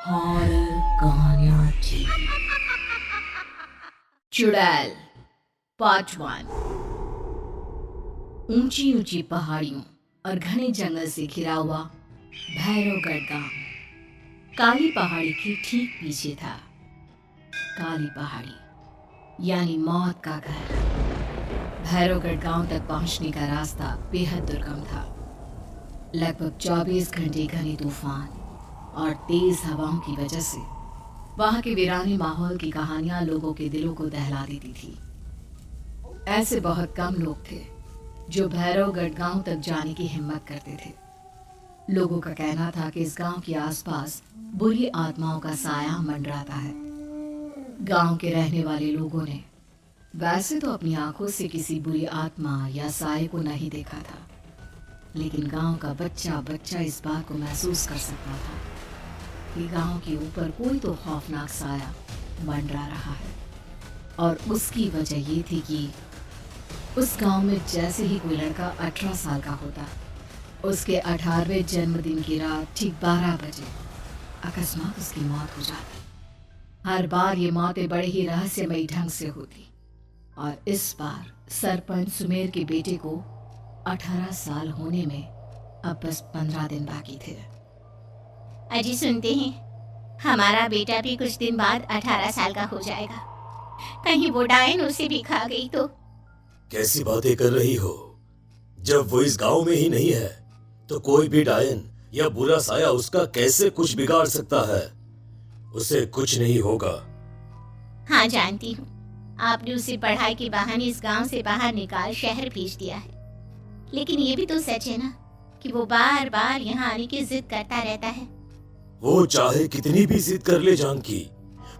Horror कहानियां थी। चुड़ैल पार्ट 1। ऊंची ऊंची पहाड़ियों और घने जंगल से घिरा हुआ भैरवगढ़ गांव काली पहाड़ी के ठीक पीछे था। काली पहाड़ी यानी मौत का घर। भैरवगढ़ गांव तक पहुंचने का रास्ता बेहद दुर्गम था। लगभग 24 घंटे घने तूफान और तेज हवाओं की वजह से वहां के वीरानी माहौल की कहानियां लोगों के दिलों को दहला देती थी। ऐसे बहुत कम लोग थे जो भैरवगढ़ गांव तक जाने की हिम्मत करते थे। लोगों का कहना था कि इस गांव के आसपास बुरी आत्माओं का साया मंडराता है। गांव के रहने वाले लोगों ने वैसे तो अपनी आंखों से किसी बुरी आत्मा या साये को नहीं देखा था, लेकिन गांव का बच्चा बच्चा इस बात को महसूस कर सकता था कि गांव के ऊपर कोई तो खौफनाक साया मंडरा रहा है। और उसकी वजह ये थी कि उस गांव में जैसे ही कोई लड़का 18 साल का होता, उसके 18वें जन्मदिन की रात ठीक 12 बजे अकस्मात उसकी मौत हो जाती। हर बार ये मौतें बड़े ही रहस्यमयी ढंग से होती और इस बार सरपंच सुमेर के बेटे को 18 साल होने में अब बस 15 दिन बाकी थे। अजी सुनते हैं, हमारा बेटा भी कुछ दिन बाद 18 साल का हो जाएगा। कहीं वो डायन उसे भी खा गई तो? कैसी बातें कर रही हो? जब वो इस गांव में ही नहीं है तो कोई भी डायन या बुरा साया उसका कैसे कुछ बिगाड़ सकता है? उसे कुछ नहीं होगा। हाँ जानती हूँ, आपने उसे पढ़ाई के बहाने इस गांव से बाहर निकाल शहर भेज दिया है, लेकिन ये भी तो सच है ना कि वो बार बार यहाँ आने की जिद करता रहता है। वो चाहे कितनी भी जिद कर ले जानकी,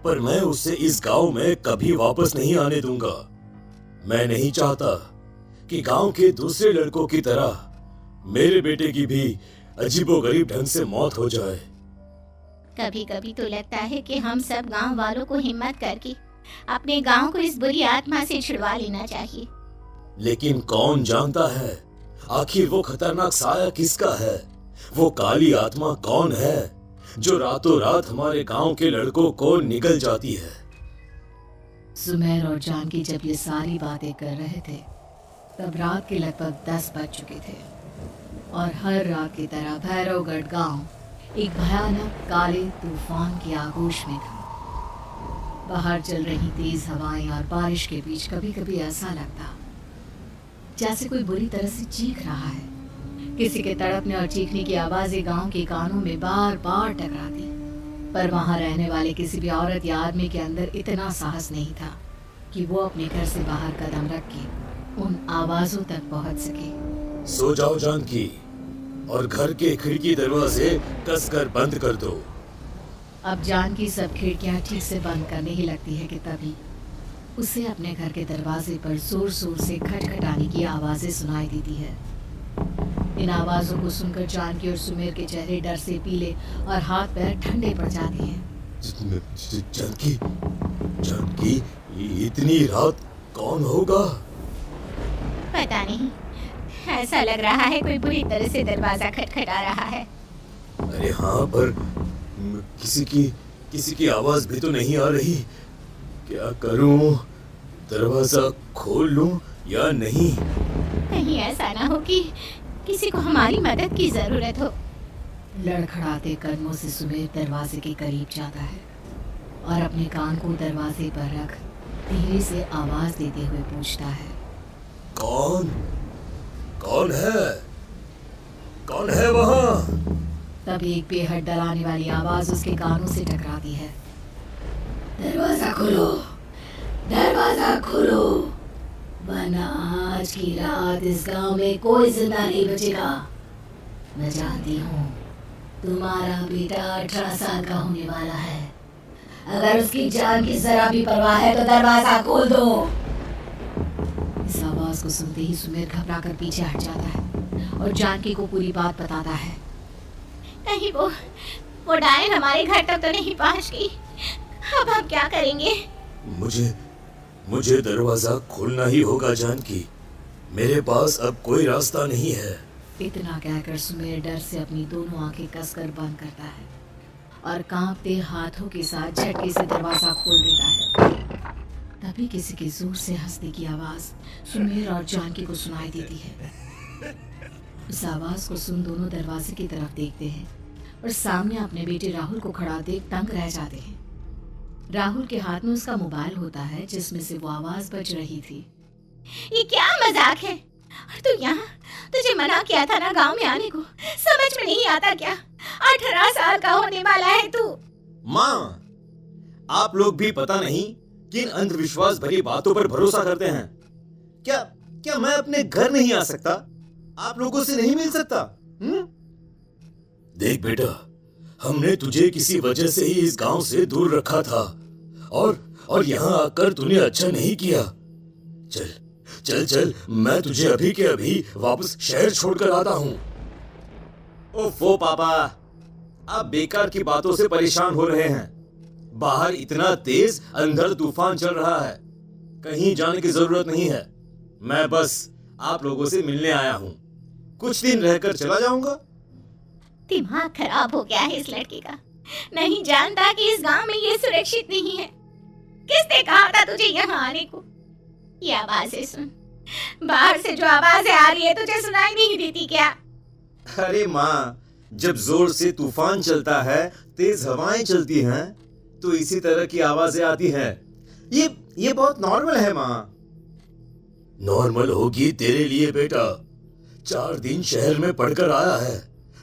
पर मैं उसे इस गांव में कभी वापस नहीं आने दूंगा। मैं नहीं चाहता कि गांव के दूसरे लड़कों की तरह मेरे बेटे की भी अजीबोगरीब ढंग से मौत हो जाए। कभी कभी तो लगता है कि हम सब गांव वालों को हिम्मत करके अपने गांव को इस बुरी आत्मा से छुड़वा लेना चाहिए। लेकिन कौन जानता है आखिर वो खतरनाक साया किसका है? वो काली आत्मा कौन है जो रातों रात हमारे गांव के लड़कों को निगल जाती है? सुमेर और जानकी जब ये सारी बातें कर रहे थे तब रात के लगभग 10 बज चुके थे और हर रात की तरह भैरवगढ़ गांव एक भयानक काले तूफान की आगोश में था। बाहर चल रही तेज हवाएं और बारिश के बीच कभी कभी ऐसा लगता जैसे कोई बुरी तरह से चीख रहा है। किसी के तड़पने और चीखने की आवाजें गांव के कानों में बार बार टकराती, पर वहां रहने वाले किसी भी औरत या आदमी के अंदर इतना साहस नहीं था कि वो अपने घर से बाहर कदम रख के उन आवाजों तक पहुंच सके। सो जाओ जानकी और घर के खिड़की दरवाजे कसकर बंद कर दो। अब जानकी सब खिड़कियां ठीक से बंद करने ही लगती है कि तभी उसे अपने घर के दरवाजे पर जोर जोर से खटखटाने की आवाजें सुनाई देती है। इन आवाजों को सुनकर जानकी और सुमेर के चेहरे डर से पीले और हाथ पैर ठंडे पड़ जाते हैं। जानकी, जानकी, इतनी रात कौन होगा? पता नहीं, ऐसा लग रहा है कोई बुरी तरह से दरवाजा खटखटा रहा है। अरे हाँ, पर किसी की आवाज भी तो नहीं आ रही। क्या करूं? दरवाजा खोल लूं या नहीं? कहीं ऐसा ना हो कि किसी को हमारी मदद की जरूरत हो। लड़खड़ाते कदमों से सुमेर दरवाजे के करीब जाता है और अपने कान को दरवाजे पर रख धीरे से आवाज देते हुए पूछता है, कौन कौन है? कौन है वहाँ? तभी एक बेहद डराने वाली आवाज उसके कानों से टकराती है। दरवाजा खोलो, दरवाजा खोलो, वरना आज की रात इस गांव में कोई जिंदा नहीं बचेगा। मैं जानती हूँ तुम्हारा बेटा 18 साल का होने वाला है। अगर उसकी जान की जरा भी परवाह है तो दरवाजा खोल दो। इस आवाज को सुनते ही सुमेर घबराकर पीछे हट जाता है और जानकी को पूरी बात बताता है। कहीं वो डायन हमारे घर तक तो नहीं पहुंच गई? अब हम क्या करेंगे? मुझे दरवाजा खोलना ही होगा जानकी। मेरे पास अब कोई रास्ता नहीं है। इतना कहकर सुमेर डर से अपनी दोनों आंखें कसकर बंद करता है और कांपते हाथों के साथ झटके से दरवाजा खोल देता है। तभी किसी के जोर से हंसने की आवाज सुमेर और जानकी को सुनाई देती है। उस आवाज को सुन दोनों दरवाजे की तरफ देखते हैं और सामने अपने बेटे राहुल को खड़ा देख तंग रह जाते हैं। राहुल के हाथ में उसका मोबाइल होता है जिसमें से वो आवाज बज रही थी। ये क्या मजाक है? और तू यहाँ, तुझे मना किया था ना गांव में आने को, समझ में नहीं आता क्या? 18 साल का होने वाला है तू। माँ, आप लोग भी पता नहीं किन अंधविश्वास भरी बातों पर भरोसा करते हैं। क्या मैं अपने घर नहीं आ सकता? आप लोगों से नहीं मिल सकता? देख बेटा, हमने तुझे किसी वजह से ही इस गांव से दूर रखा था और यहाँ आकर तूने अच्छा नहीं किया। चल चल चल, मैं तुझे अभी के अभी वापस शहर छोड़कर आता हूँ। ओफो पापा, आप बेकार की बातों से परेशान हो रहे हैं। बाहर इतना तेज अंधड़ तूफान चल रहा है, कहीं जाने की जरूरत नहीं है। मैं बस आप लोगों से मिलने आया हूँ, कुछ दिन रहकर चला जाऊंगा। दिमाग खराब हो गया है इस लड़के का, नहीं जानता कि इस गांव में ये सुरक्षित नहीं है। किसने कहा था तुझे यहाँ आने को? ये आवाजें सुन, बाहर से जो आवाजें आ रही है तुझे सुनाई नहीं देती क्या? अरे माँ, जब जोर से तूफान चलता है, तेज हवाएं चलती हैं, तो इसी तरह की आवाजें आती हैं। ये बहुत नॉर्मल है माँ। नॉर्मल होगी तेरे लिए बेटा। 4 दिन शहर में पढ़कर आया है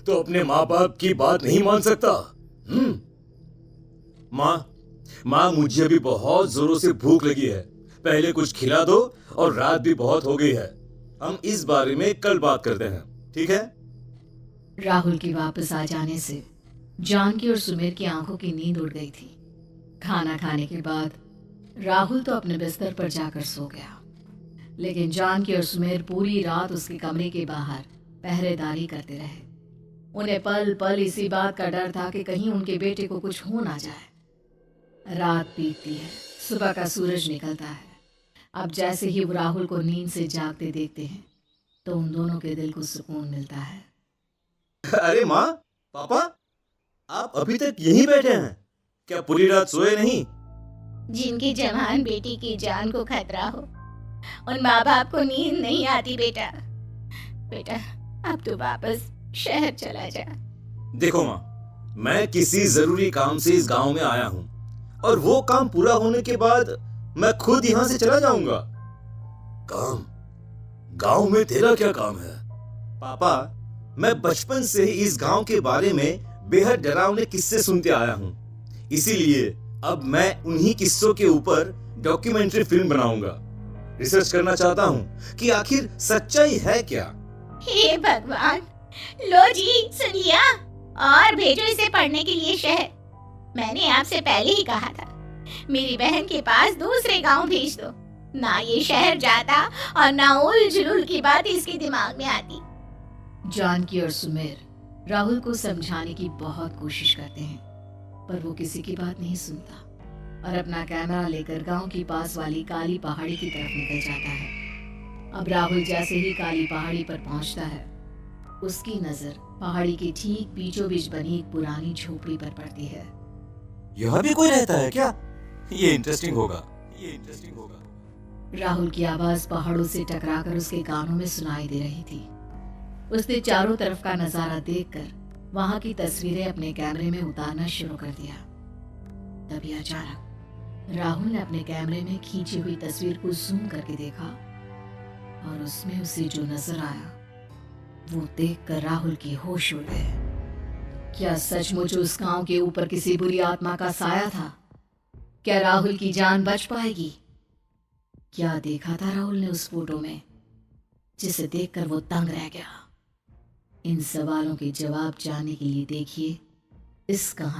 तो अपने माँ बाप की बात नहीं मान सकता। माँ, मुझे अभी बहुत जोरों से भूख लगी है, पहले कुछ खिला दो, और रात भी बहुत हो गई है। हम इस बारे में कल बात करते हैं, ठीक है? राहुल के वापस आ जाने से जानकी और सुमेर की आंखों की नींद उड़ गई थी। खाना खाने के बाद राहुल तो अपने बिस्तर पर जाकर सो गया, लेकिन जानकी और सुमेर पूरी रात उसके कमरे के बाहर पहरेदारी करते रहे। उन्हें पल पल इसी बात का डर था कि कहीं उनके बेटे को कुछ हो ना जाए। रात बीतती है, सुबह का सूरज निकलता है। अब जैसे ही वो राहुल को नींद से जागते देखते हैं तो उन दोनों के दिल को सुकून मिलता है। अरे माँ, पापा, आप अभी तक यहीं बैठे हैं? क्या पूरी रात सोए नहीं? जिनकी जवान बेटी की जान को खतरा हो, उन माँ बाप को नींद नहीं आती बेटा। अब तू वापस शहर चला जा। देखो माँ, मैं किसी जरूरी काम से इस गांव में आया हूँ, और वो काम पूरा होने के बाद मैं खुद यहाँ से चला जाऊंगा। काम? गांव में तेरा क्या काम है? पापा, मैं बचपन से ही इस गांव के बारे में बेहद डरावने किस्से सुनते आया हूँ, इसीलिए अब मैं उन्हीं किस्सों के ऊपर डॉक्यूमेंट्री फिल्म बनाऊंगा। रिसर्च करना चाहता हूँ कि आखिर सच्चाई है क्या। हे भगवान, लो जी, सुन लिया, और भेजो इसे पढ़ने के लिए शहर। मैंने आपसे पहले ही कहा था, मेरी बहन के पास दूसरे गांव भेज दो। ना ये शहर जाता और ना उल जुलूल की बात इसके दिमाग में आती। जानकी और सुमेर राहुल को समझाने की बहुत कोशिश करते हैं, पर वो किसी की बात नहीं सुनता और अपना कैमरा लेकर गांव की पास वाली काली पहाड़ी की तरफ निकल जाता है। अब राहुल जैसे ही काली पहाड़ी पर पहुंचता है, उसकी नजर पहाड़ी के ठीक बीचों बीच बनी एक पुरानी झोपड़ी पर पड़ती है। यहाँ भी कोई रहता है क्या? ये इंटरेस्टिंग होगा। राहुल की आवाज पहाड़ों से टकराकर उसके कानों में सुनाई दे रही थी। उसने चारों तरफ का नजारा देखकर वहां की तस्वीरें अपने कैमरे में उतारना शुरू कर दिया। तभी अचानक राहुल ने अपने कैमरे में खींची हुई तस्वीर को जूम करके देखा और उसमें उसे जो नजर आया वो देखकर राहुल की होश उड़ गए। क्या सचमुच उस गांव के ऊपर किसी बुरी आत्मा का साया था? क्या राहुल की जान बच पाएगी? क्या देखा था राहुल ने उस फोटो में जिसे देखकर वो दंग रह गया? इन सवालों के जवाब जानने के लिए देखिए इस कहानी